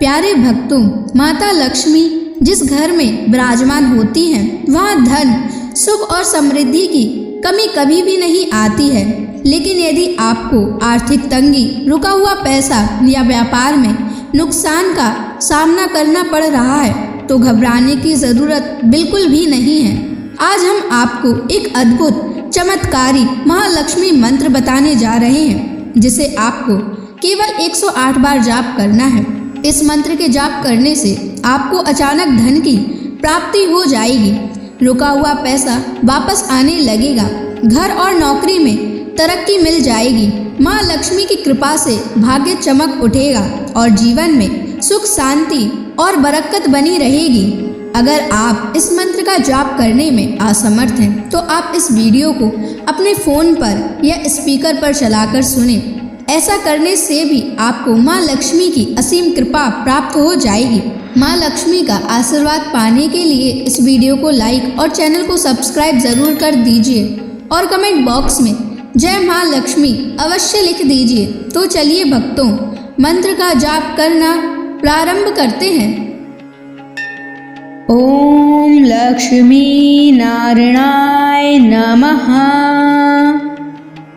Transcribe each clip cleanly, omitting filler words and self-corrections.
प्यारे भक्तों, माता लक्ष्मी जिस घर में विराजमान होती हैं, वहाँ धन, सुख और समृद्धि की कमी कभी भी नहीं आती है। लेकिन यदि आपको आर्थिक तंगी, रुका हुआ पैसा या व्यापार में नुकसान का सामना करना पड़ रहा है तो घबराने की ज़रूरत बिल्कुल भी नहीं है। आज हम आपको एक अद्भुत चमत्कारी महालक्ष्मी मंत्र बताने जा रहे हैं, जिसे आपको केवल 108 बार जाप करना है। इस मंत्र के जाप करने से आपको अचानक धन की प्राप्ति हो जाएगी, रुका हुआ पैसा वापस आने लगेगा, घर और नौकरी में तरक्की मिल जाएगी, माँ लक्ष्मी की कृपा से भाग्य चमक उठेगा और जीवन में सुख, शांति और बरकत बनी रहेगी। अगर आप इस मंत्र का जाप करने में असमर्थ हैं तो आप इस वीडियो को अपने फ़ोन पर या स्पीकर पर चलाकर सुनें। ऐसा करने से भी आपको माँ लक्ष्मी की असीम कृपा प्राप्त हो जाएगी। माँ लक्ष्मी का आशीर्वाद पाने के लिए इस वीडियो को लाइक और चैनल को सब्सक्राइब ज़रूर कर दीजिए और कमेंट बॉक्स में जय माँ लक्ष्मी अवश्य लिख दीजिए। तो चलिए भक्तों, मंत्र का जाप करना प्रारंभ करते हैं। ओम लक्ष्मी नारायणाय नमः।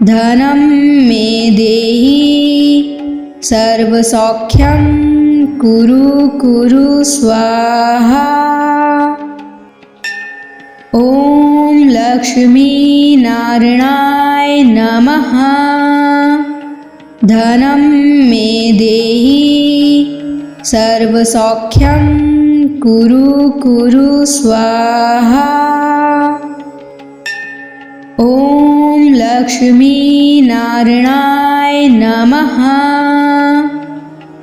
धनं मे देहि सर्वसौख्यं कुरु कुरु स्वाहा। ओम लक्ष्मी नारायणाय नमः। धनं मे देहि सर्वसौख्यं कुरु कुरु स्वाहा। ओम लक्ष्मी नारायणाय नमः।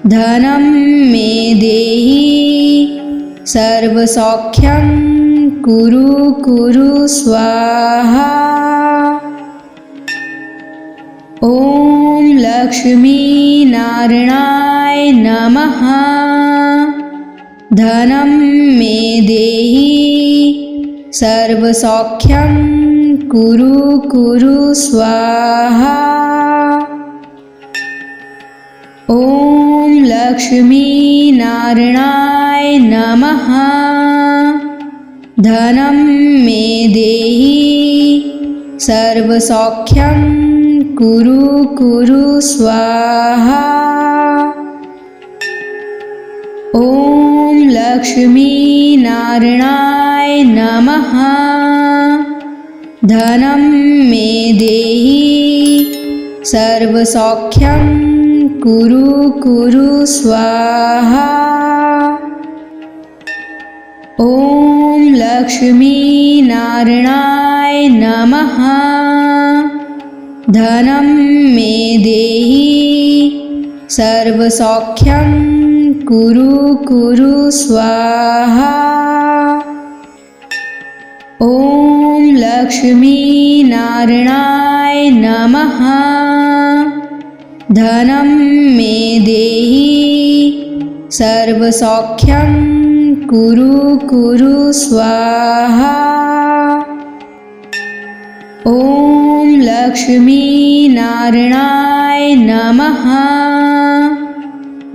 धनं मे देहि सर्वसौख्यं कुरु कुरु स्वाहा। ओम लक्ष्मी नारायणाय नमः। धनं मे देहि सर्वसौख्यं कुरु कुरु स्वाहा। ओम लक्ष्मी नारायणाय नमः। धनं मे देहि सर्वसौख्यं कुरु कुरु स्वाहा। ओम लक्ष्मी नारायणाय नमः। धनं मे देहि सर्वसौख्यं कुरु कुरु स्वाहा। ओम लक्ष्मी नारायणाय नमः। धनं मे देहि सर्वसौख्यं कुरु कुरु स्वाहा। ओम लक्ष्मी नारायणाय नमः। धनं मे देहि सर्वसौख्यं कुरु कुरु स्वाहा। ओम लक्ष्मी नारायणाय नमः।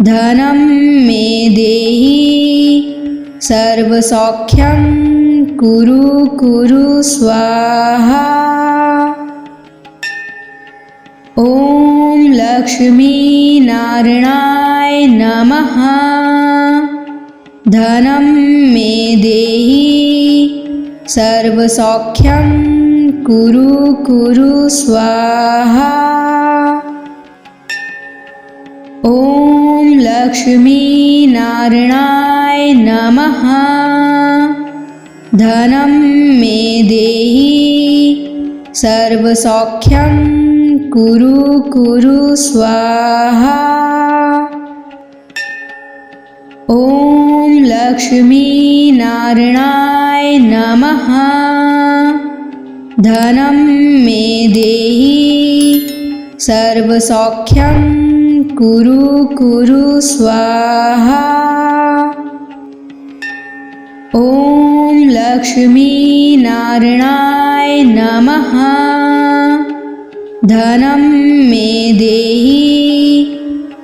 धनं मे देहि सर्वसौख्यं कुरु कुरु स्वाहा। ओम लक्ष्मी नारायणाय नमः। धनं मे देहि सर्वसौख्यं कुरु कुरु स्वाहा। ओम लक्ष्मी नारायणाय नमः। धनं मे देहि सर्वसौख्यं कुरु कुरु स्वाहा। ओम लक्ष्मी नारायणाय नमः। धनं मे देहि सर्वसौख्यं कुरु कुरु स्वाहा। ओम लक्ष्मी नारायणाय नमः। धनं मे देहि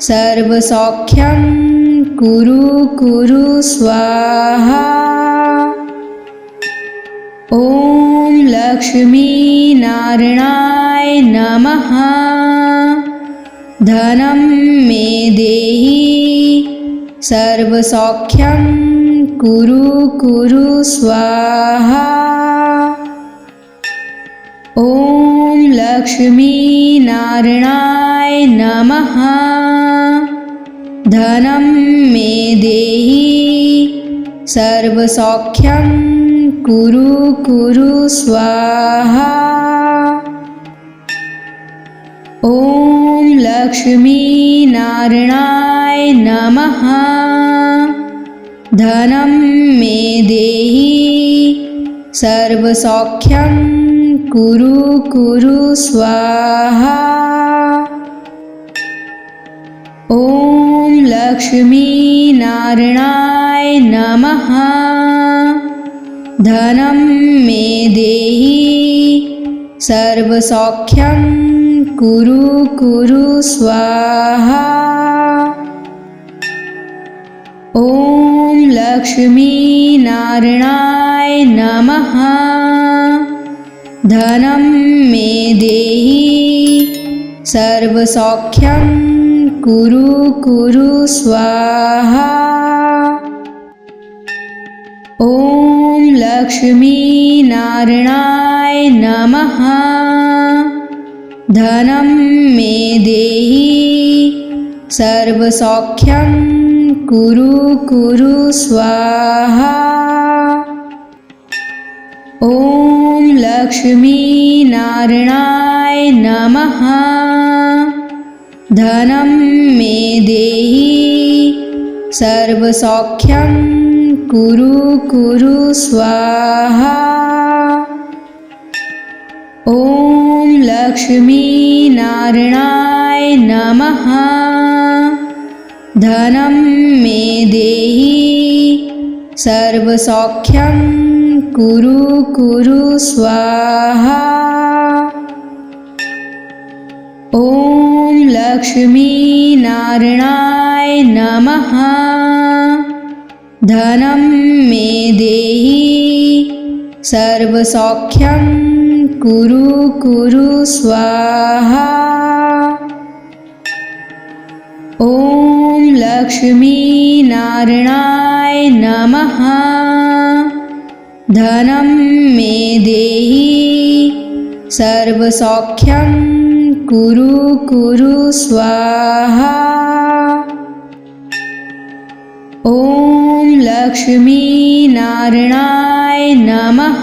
सर्वसौख्यं कुरु कुरु स्वाहा। ॐ लक्ष्मी नारायणाय नमः। धनं मे देहि सर्वसौख्यं कुरु कुरु स्वाहा। ॐ लक्ष्मी नारायणाय नमः। धनं मे देहि सर्वसौख्यं कुरु कुरु स्वाहा। ॐ लक्ष्मी नारायणाय नमः। धनं मे देहि सर्वसौख्यं कुरु कुरु स्वाहा। ॐ लक्ष्मी नारायणाय नमः। धनं मे देहि सर्वसौख्यं कुरु कुरु स्वाहा। ॐ लक्ष्मी नारायणाय नमः। धनं मे देहि सर्वसौख्यं कुरु कुरु स्वाहा। ॐ लक्ष्मी नारायणाय नमः। धनं मे देहि सर्वसौख्यं कुरु कुरु स्वाहा। ॐ लक्ष्मी नारायणाय नमः। धनं मे देहि सर्वसौख्यं कुरु कुरु स्वाहा। ॐ लक्ष्मी नारायणाय नमः। धनं मे देहि सर्वसौख्यं कुरु कुरु स्वाहा। ॐ लक्ष्मी नारायणाय नमः। धनं मे देहि सर्वसौख्यं कुरु कुरु स्वाहा। ॐ लक्ष्मी नारायणाय नमः। धनं मे देहि सर्वसौख्यं कुरु कुरु स्वाहा। ॐ लक्ष्मी नारायणाय नमः।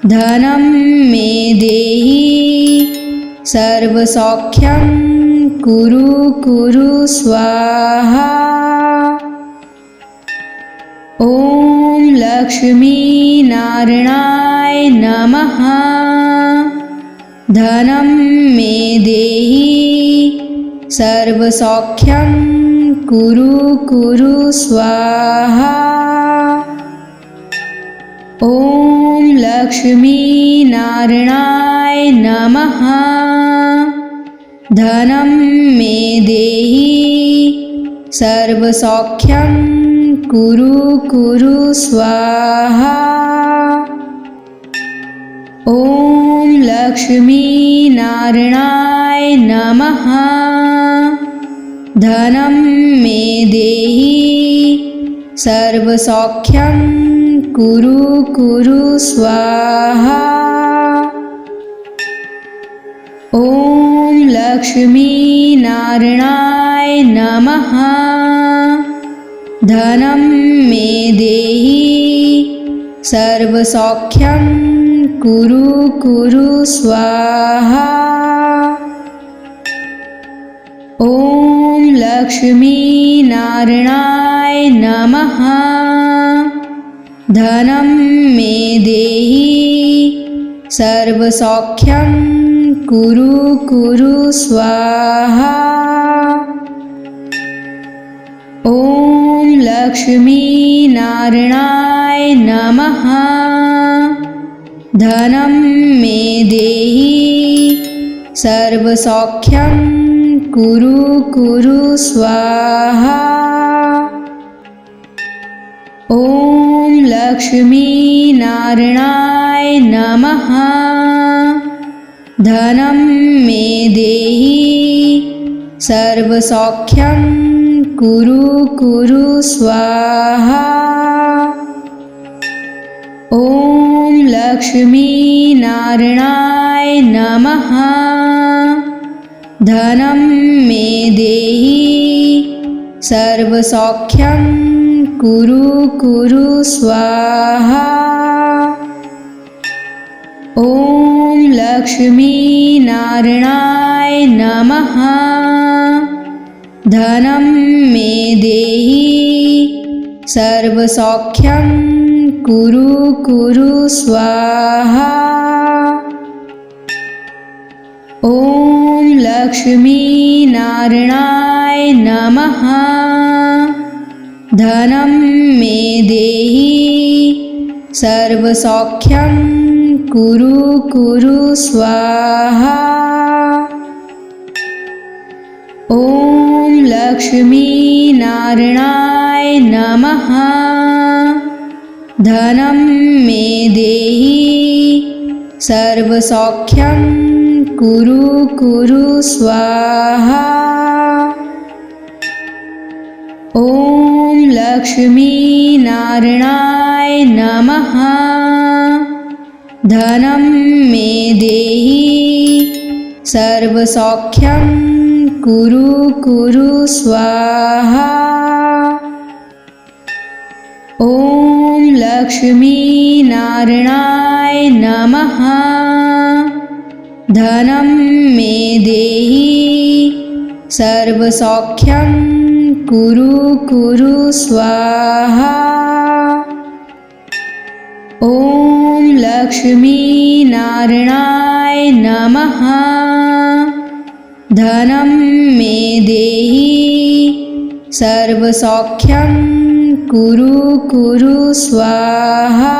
धनं मे देहि सर्वसौख्यं कुरु कुरु स्वाहा। ॐ लक्ष्मी नारायणाय नमः। धनं मे देहि सर्वसौख्यं कुरु कुरु स्वाहा। ॐ लक्ष्मी नारायणाय नमः। धनं मे देहि सर्वसौख्यं कुरु कुरु स्वाहा। ॐ लक्ष्मी नारायणाय नमः। धनं मे देहि सर्वसौख्यं कुरु कुरु स्वाहा। ॐ लक्ष्मी नारायणाय नमः। धनं मे देहि सर्वसौख्यं कुरु कुरु स्वाहा। ॐ लक्ष्मी नारायणाय नमः। धनं मे देहि सर्वसौख्यं कुरु कुरु स्वाहा। ॐ लक्ष्मी नारायणाय नमः। धनं मे देहि सर्वसौख्यं कुरु कुरु स्वाहा। ॐ लक्ष्मीनारायणाय नमः। धनं मे देहि सर्वसौख्यं कुरु कुरु स्वाहा। ॐ लक्ष्मीनारायणाय नमः। धनं मे देहि सर्वसौख्यं कुरु कुरु स्वाहा। ॐ लक्ष्मीनारायणाय नमः। धनं मे देहि सर्वसौख्यं कुरु कुरु स्वाहा। ॐ लक्ष्मीनारायणाय नमः। धनं मे देहि सर्वसौख्यं कुरु कुरु स्वाहा। ॐ लक्ष्मीनारायणाय नमः। धनं मे देहि सर्वसौख्यं कुरु कुरु स्वाहा। ॐ लक्ष्मीनारायणाय नमः। धनं मे देहि सर्वसौख्यं कुरु कुरु स्वाहा। ॐ लक्ष्मीनारायणाय नमः। धनं मे देहि सर्वसौख्यं कुरु कुरु स्वाहा। ॐ लक्ष्मीनारायणाय नमः। धनं मे देहि सर्वसौख्यं कुरु कुरु स्वाहा।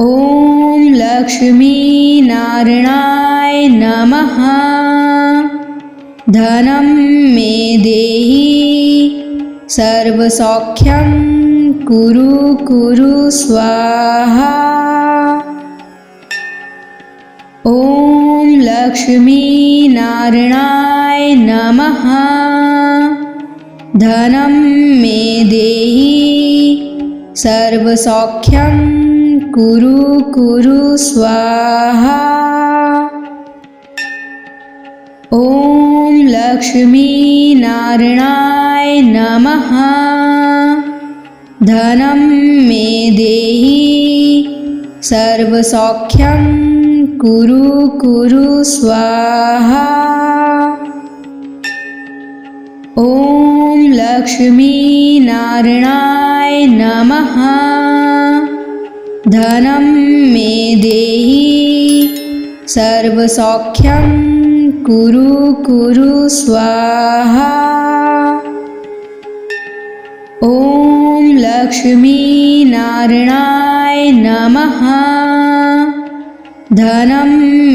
ॐ लक्ष्मीनारायणाय नमः। धनं मे देहि सर्वसौख्यं कुरु कुरु स्वाहा। ॐ लक्ष्मीनारायणाय नमः। धनं मे देहि सर्वसौख्यं कुरु कुरु स्वाहा। ॐ लक्ष्मीनारायणाय नमः। धनं मे देहि सर्वसौख्यं कुरु कुरु स्वाहा। ॐ लक्ष्मीनारायणाय नमः। धनं मे देहि सर्वसौख्यं कुरु कुरु स्वाहा। ॐ लक्ष्मीनारायणाय नमः। धनं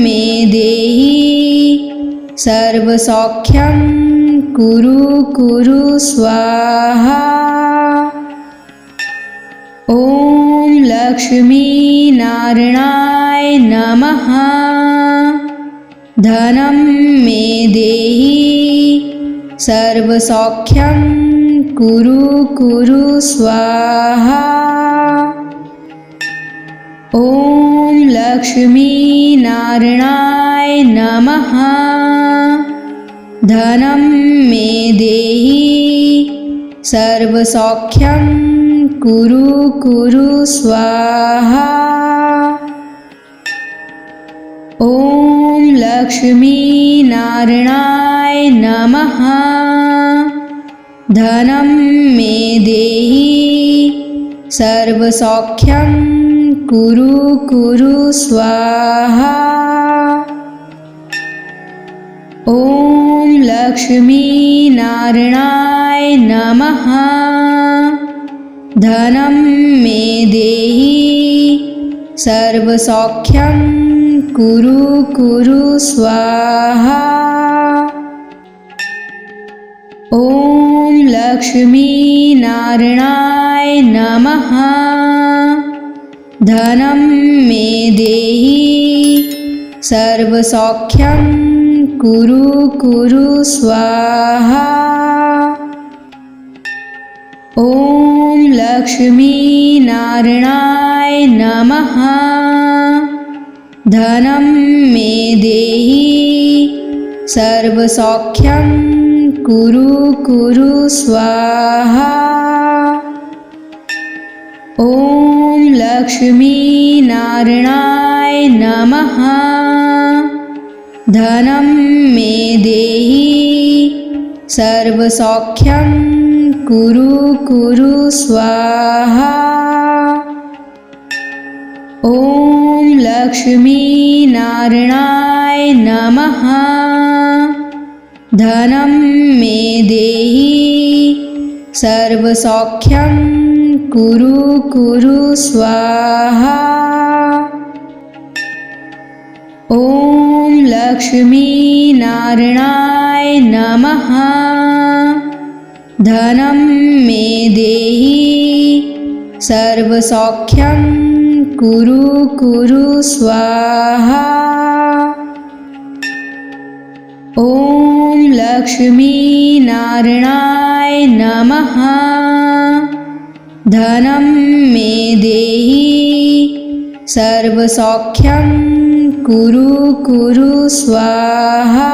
मे देहि सर्वसौख्यं कुरु कुरु स्वाहा। ॐ लक्ष्मीनारायणाय नमः। धनं मे देहि सर्वसौख्यं कुरु कुरु स्वाहा। ॐ लक्ष्मीनारायणाय नमः। धनं मे देहि सर्वसौख्यं कुरु कुरु स्वाहा। ॐ लक्ष्मीनारायणाय नमः। धनं मे देहि सर्वसौख्यं कुरु कुरु स्वाहा। ॐ लक्ष्मीनारायणाय नमः। धनं मे देहि सर्वसौख्यं कुरु कुरु स्वाहा। ॐ लक्ष्मी नारायणाय नमः। धनं मे देहि सर्वसौख्यं कुरु कुरु स्वाहा। ॐ लक्ष्मी नारायणाय नमः। धनं मे देहि सर्वसौख्यं कुरु कुरु स्वाहा। ॐ लक्ष्मी नारायणाय नमः। धनं मे देहि सर्वसौख्यं कुरु कुरु स्वाहा। ॐ लक्ष्मी नारायणाय नमः। धनं मे देहि सर्वसौख्यं कुरु कुरु स्वाहा। ॐ लक्ष्मी नारायणाय नमः। धनं मे देहि सर्वसौख्यं कुरु कुरु स्वाहा। ॐ लक्ष्मी नारायणाय नमः। धनं मे देहि सर्वसौख्यं कुरु कुरु स्वाहा।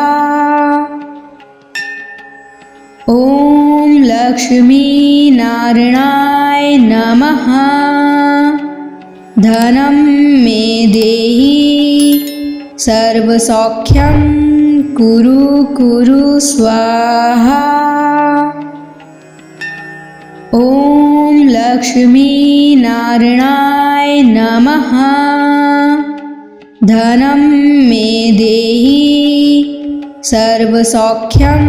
ॐ लक्ष्मी नारायणाय नमः। धनं मे देहि सर्वसौख्यं कुरु कुरु स्वाहा। ॐ लक्ष्मी नारायणाय नमः। धनं मे देहि सर्वसौख्यं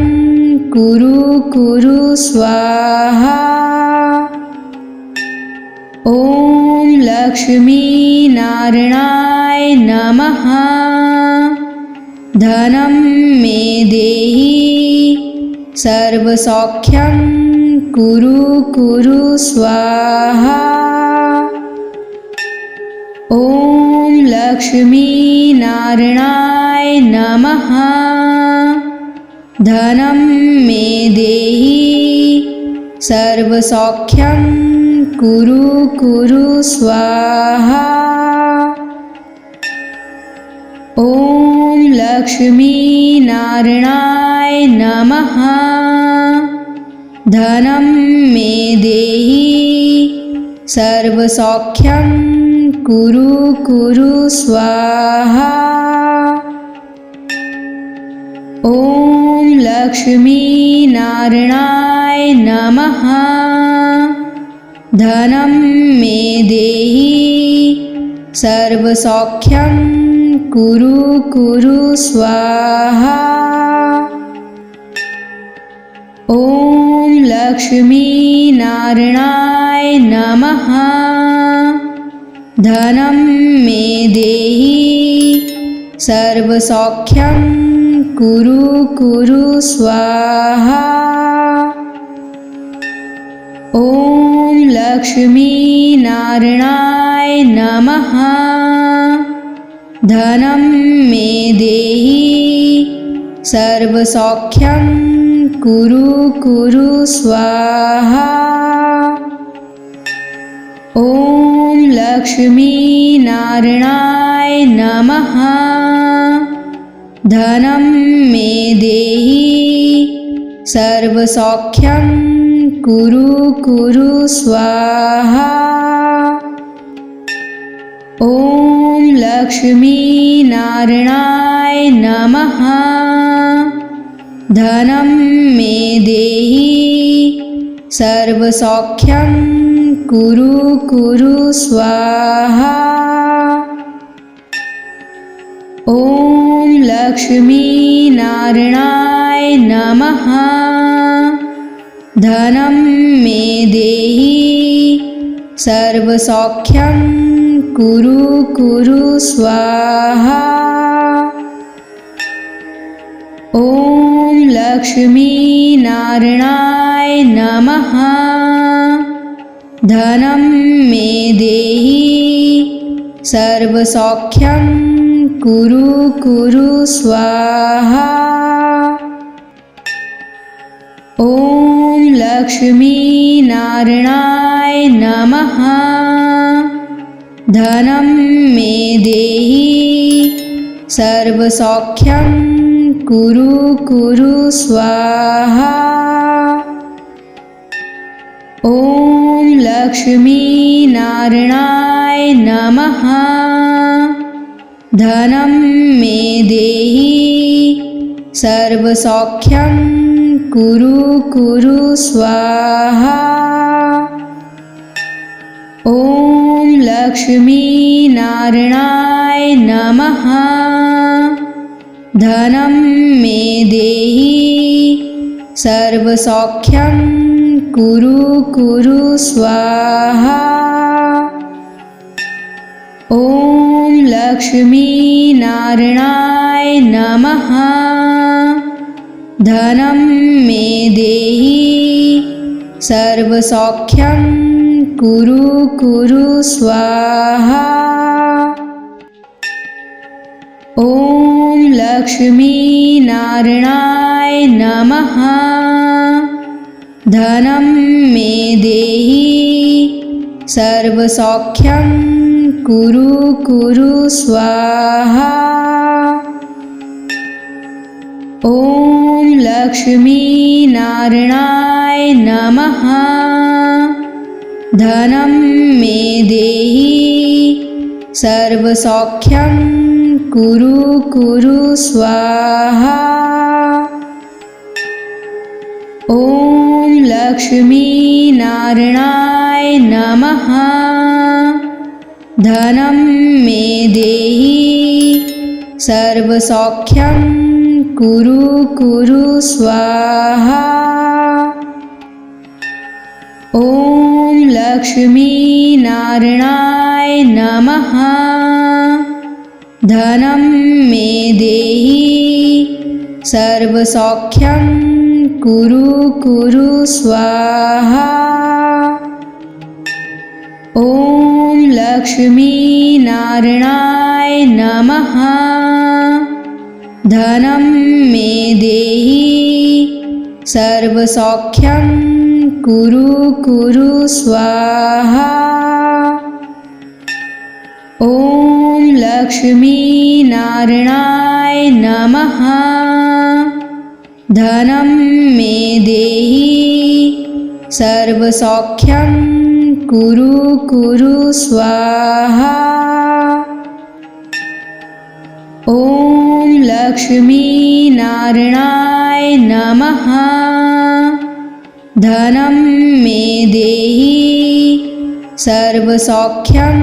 कुरु कुरु स्वाहा। ॐ लक्ष्मी नारायणाय नमः। धनं मे देहि सर्वसौख्यं कुरु कुरु स्वाहा। ॐ लक्ष्मी नारायणाय नमः। धनं मे देहि सर्वसौख्यं कुरु कुरु स्वाहा। ॐ लक्ष्मी नारायणाय नमः। धनं मे देहि सर्वसौख्यं कुरु कुरु स्वाहा। ॐ लक्ष्मी नारायणाय नमः। धनं मे देहि सर्वसौख्यं कुरु कुरु स्वाहा। ॐ लक्ष्मी नारायणाय नमः। धनं मे देहि सर्वसौख्यं कुरु कुरु स्वाहा। ॐ लक्ष्मी नारायणाय नमः। धनं मे देहि सर्वसौख्यं कुरु कुरु स्वाहा। ॐ लक्ष्मी नारायणाय नमः। धनं मे देहि सर्वसौख्यं कुरु कुरु स्वाहा। ॐ लक्ष्मी नारायणाय नमः। धनं मे देहि सर्वसौख्यं कुरु कुरु स्वाहा। ॐ लक्ष्मी नारायणाय नमः। धनं मे देहि सर्वसौख्यं कुरु कुरु स्वाहा। लक्ष्मीनारायणाय नमः। धनं मे देहि सर्वसौख्यं कुरु कुरु स्वाहा। ॐ लक्ष्मीनारायणाय नमः। धनं मे देहि सर्वसौख्यं कुरु कुरु स्वाहा। ॐ लक्ष्मीनारायणाय नमः। धनं मे देहि सर्वसौख्यं कुरु कुरु स्वाहा। ॐ लक्ष्मीनारायणाय नमः। धनं मे देहि सर्वसौख्यं कुरु कुरु स्वाहा। ॐ लक्ष्मीनारायणाय नमः। धनं मे देहि सर्वसौख्यं कुरु कुरु स्वाहा। ॐ लक्ष्मीनारायणाय नमः। धनं मे देहि सर्वसौख्यं कुरु कुरु स्वाहा। ॐ लक्ष्मीनारायणाय नमः। धनं मे देहि सर्वसौख्यं कुरु कुरु स्वाहा। ॐ लक्ष्मीनारायणाय नमः। धनं मे देहि सर्वसौख्यं कुरु कुरु स्वाहा। ॐ लक्ष्मीनारायणाय नमः। धनं मे देहि सर्वसौख्यं कुरु कुरु स्वाहा। ॐ लक्ष्मीनारायणाय नमः। धनं मे देहि सर्वसौख्यं कुरु कुरु स्वाहा। ॐ लक्ष्मीनारायणाय नमः। धनं मे देहि सर्वसौख्यं कुरु कुरु स्वाहा। ॐ लक्ष्मीनारायणाय नमः। धनं मे देहि सर्वसौख्यं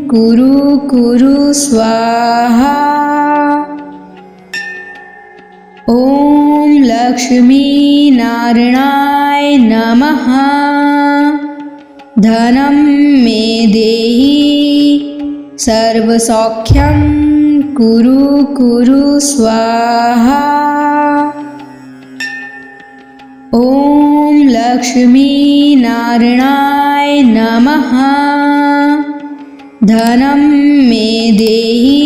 कुरु कुरु स्वाहा। ॐ लक्ष्मीनारायणाय नमः। धनं मे देहि सर्वसौख्यं कुरु कुरु स्वाहा। ॐ लक्ष्मीनारायणाय नमः। धनं मे देहि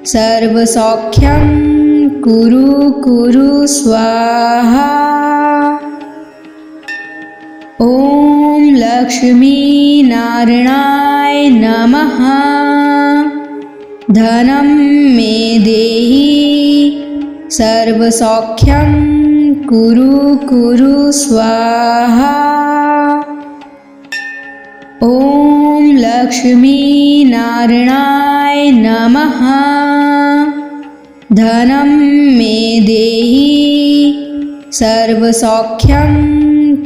सर्वसौख्यं कुरु कुरु स्वाहा। ॐ लक्ष्मीनारायणाय नमः। धनं मे देहि सर्वसौख्यं कुरु कुरु स्वाहा। ॐ लक्ष्मीनारायणाय नमः। धनं मे देहि सर्वसौख्यं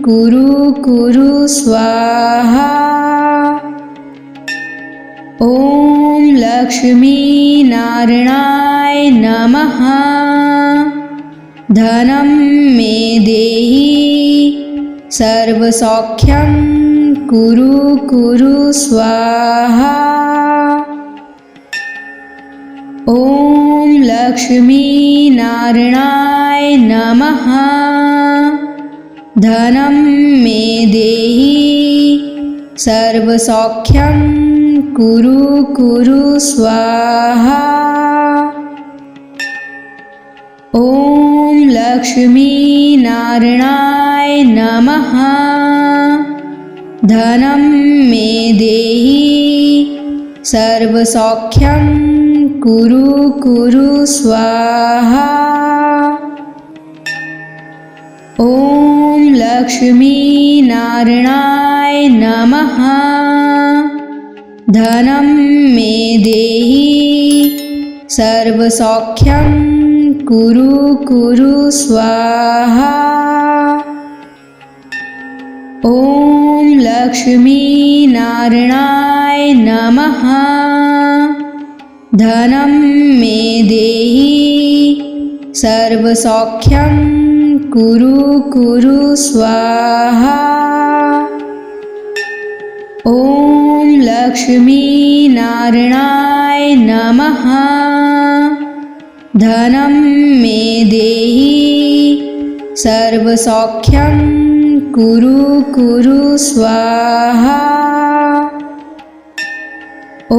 कुरु कुरु स्वाहा। ॐ लक्ष्मीनारायणाय नमः। धनं मे देहि सर्वसौख्यं कुरु कुरु स्वाहा। ॐ लक्ष्मीनारायणाय नमः। धनं मे देहि सर्वसौख्यं कुरु कुरु स्वाहा। ॐ लक्ष्मीनारायणाय नमः। धनं मे देहि सर्वसौख्यं कुरु कुरु स्वाहा। ॐ लक्ष्मीनारायणाय नमः। धनं मे देहि सर्वसौख्यं कुरु कुरु स्वाहा। ॐ लक्ष्मीनारायणाय नमः। धनं मे देहि सर्वसौख्यं कुरु कुरु स्वाहा। ॐ लक्ष्मीनारायणाय नमः। धनं मे देहि सर्वसौख्यं कुरु कुरु स्वाहा। ॐ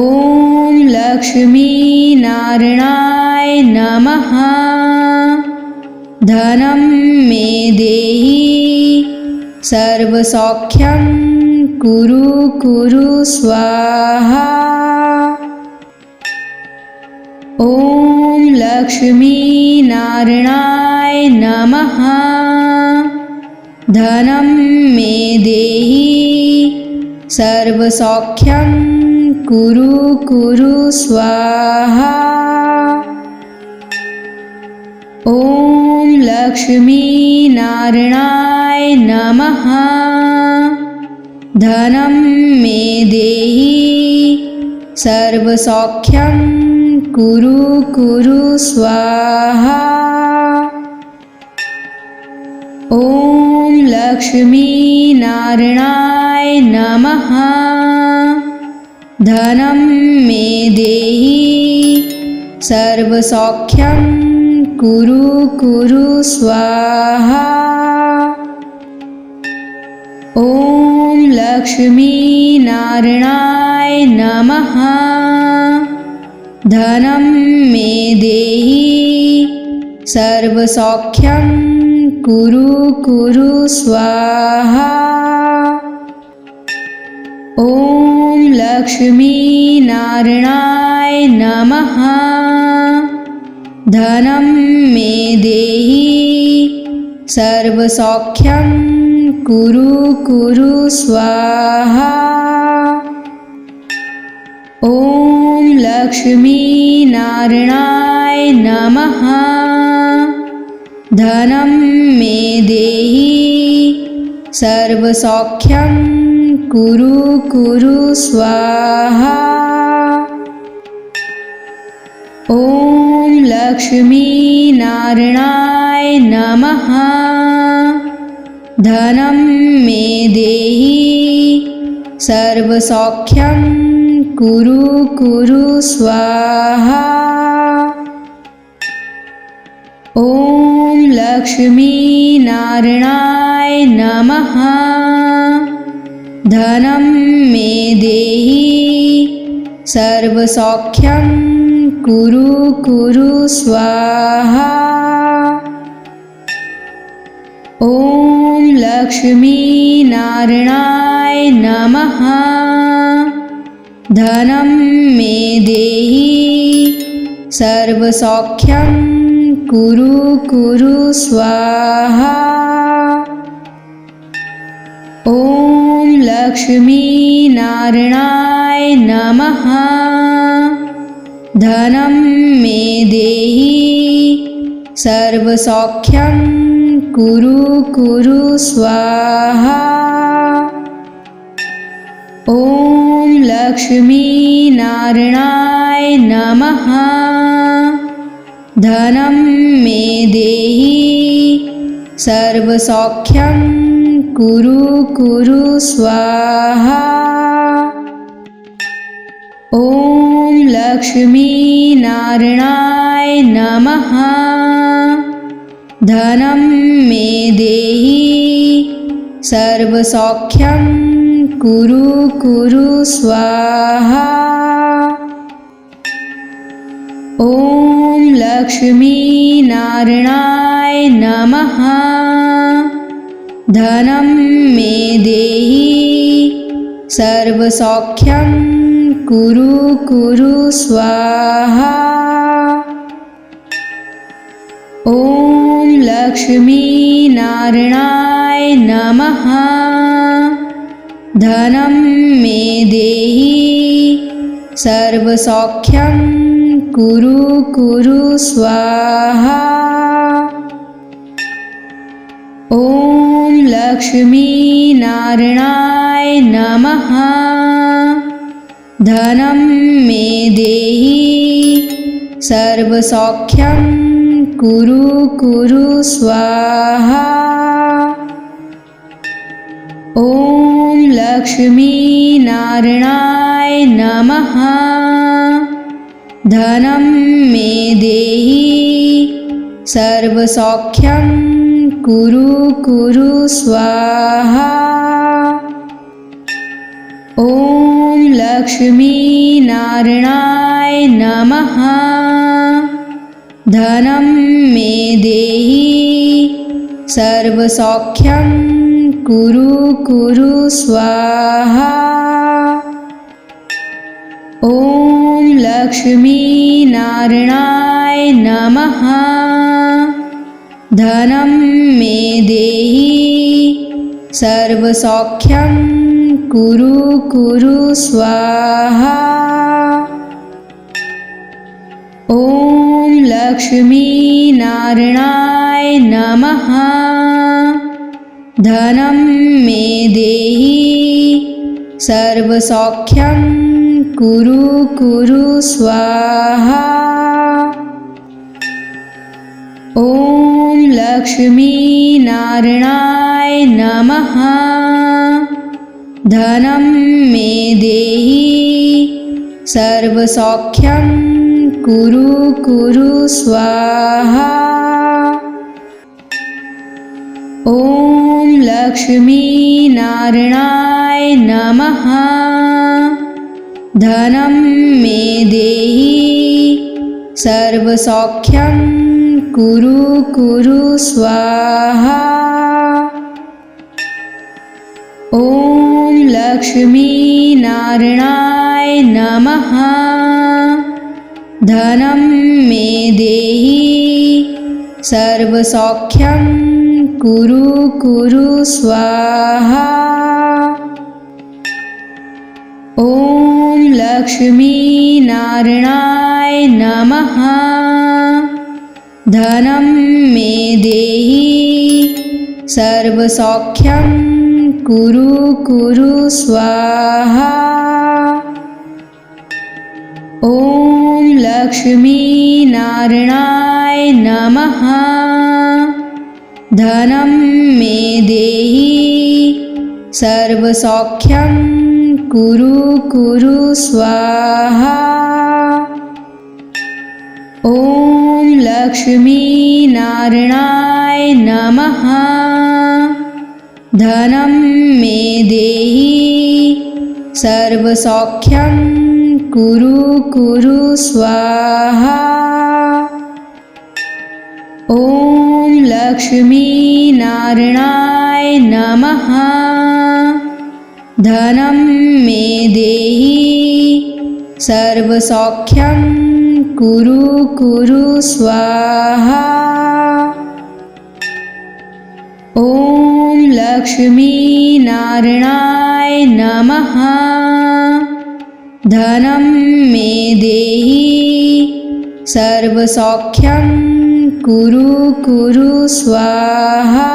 लक्ष्मीनारायणाय नमः। धनं मे देहि सर्वसौख्यं कुरु कुरु स्वाहा। ॐ लक्ष्मीनारायणाय नमः। धनं मे देहि सर्वसौख्यं कुरु कुरु स्वाहा। ॐ लक्ष्मीनारायणाय नमः। धनं मे देहि सर्वसौख्यं कुरु कुरु स्वाहा। ॐ लक्ष्मीनारायणाय नमः। धनं मे देहि सर्वसौख्यं कुरु कुरु स्वाहा। ॐ लक्ष्मीनारायणाय नमः। धनं मे देहि सर्वसौख्यं कुरु कुरु स्वाहा। ॐ लक्ष्मीनारायणाय नमः। धनं मे देहि सर्वसौख्यं कुरु कुरु स्वाहा। ॐ लक्ष्मीनारायणाय नमः। धनं मे देहि सर्वसौख्यं कुरु कुरु स्वाहा। ॐ लक्ष्मीनारायणाय नमः। धनं मे देहि सर्वसौख्यं कुरु कुरु स्वाहा। ॐ लक्ष्मीनारायणाय नमः। धनं मे देहि सर्वसौख्यं कुरु कुरु स्वाहा। ॐ लक्ष्मीनारायणाय नमः। धनं मे देहि सर्वसौख्यं कुरु कुरु स्वाहा। ॐ लक्ष्मीनारायणाय नमः। धनं मे देहि सर्वसौख्यं कुरु कुरु स्वाहा। ॐ लक्ष्मीनारायणाय नमः। धनं मे देहि सर्वसौख्यं कुरु कुरु स्वाहा। ॐ लक्ष्मीनारायणाय नमः। धनं मे देहि सर्वसौख्यं कुरु कुरु स्वाहा। ॐ लक्ष्मीनारायणाय नमः। धनं मे देहि सर्वसौख्यं कुरु कुरु स्वाहा। ॐ लक्ष्मीनारायणाय नमः। धनं मे देहि सर्वसौख्यं कुरु कुरु स्वाहा। ॐ लक्ष्मीनारायणाय नमः। धनं मे देहि सर्वसौख्यं कुरु कुरु स्वाहा। ॐ लक्ष्मीनारायणाय नमः। धनं मे देहि सर्वसौख्यं कुरु कुरु स्वाहा। ॐ लक्ष्मीनारायणाय नमः। धनं मे देहि सर्वसौख्यं कुरु कुरु स्वाहा। ॐ लक्ष्मीनारायणाय नमः। धनं मे देहि सर्वसौख्यं कुरु कुरु स्वाहा। ॐ लक्ष्मीनारायणाय नमः। धनं मे देहि सर्वसौख्यं कुरु कुरु स्वाहा। ॐ लक्ष्मीनारायणाय नमः। धनं मे देहि सर्वसौख्यं कुरु कुरु स्वाहा। ॐ लक्ष्मीनारायणाय नमः। धनं मे देहि सर्वसौख्यं कुरु कुरु स्वाहा। ॐ लक्ष्मीनारायणाय नमः। धनं मे देहि सर्वसौख्यं कुरु कुरु स्वाहा। ॐ लक्ष्मीनारायणाय नमः। धनं मे देहि सर्वसौख्यं कुरु कुरु स्वाहा। ॐ लक्ष्मीनारायणाय नमः। धनं मे देहि सर्वसौख्यं कुरु कुरु स्वाहा। ॐ लक्ष्मीनारायणाय नमः। धनं मे देहि सर्वसौख्यं कुरु कुरु स्वाहा। ॐ लक्ष्मीनारायणाय नमः। धनं मे देहि सर्वसौख्यं कुरु कुरु स्वाहा। ॐ लक्ष्मीनारायणाय नमः। धनं मे देहि सर्वसौख्यं कुरु कुरु स्वाहा।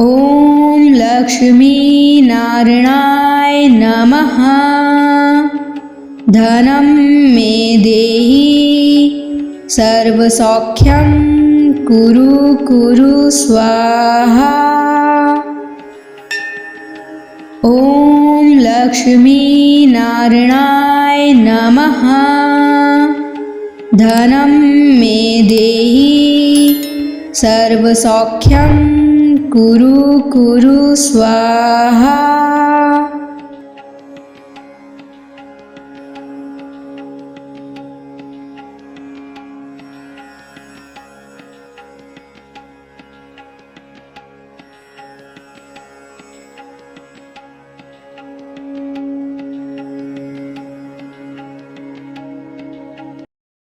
ॐ लक्ष्मीनारायणाय नमः। धनं मे देहि सर्वसौख्यं कुरु कुरु स्वाहा। ॐ लक्ष्मीनारायणाय नमः। धनं मे देहि सर्वसौख्यं कुरु कुरु स्वाहा।